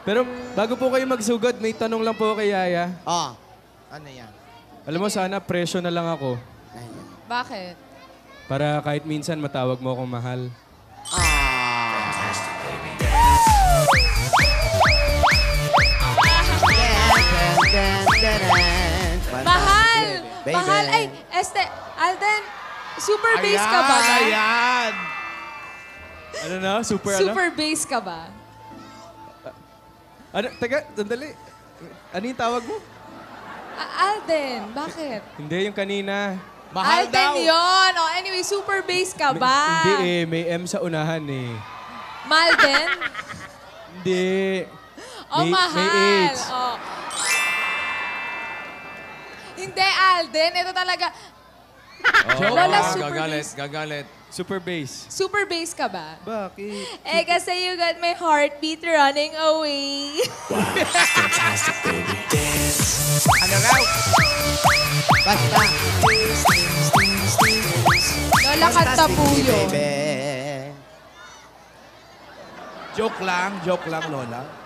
Pero bago po kayo magsugod, may tanong lang po kay Yaya. Oh, ano yan? Alam mo, sana presyo na lang ako. Ayan. Bakit? Para kahit minsan matawag mo akong mahal. Mahal! Baby. Mahal! Ay, Alden, super bass ka ba? Ayan! Ano na? Super Super bass ka ba? ano? Teka, sandali. Ano yung tawag mo? Alden, bakit? Hindi, yung kanina. Mahal Alden daw! yun! Oh, anyway, super bass ka ba? Hindi eh, may M sa unahan eh. Malden? Hindi. Oh, mahal. May H. Oh. Hindi, Alden. Ito talaga. Lola, super gagalit, bass. gagalit. Super bass. Super bass ka ba? Bakit? Eh, kasi you got my heartbeat running away. Ano raw? Basta. Lola, kanta po yun. Baby. Joke lang, Lola.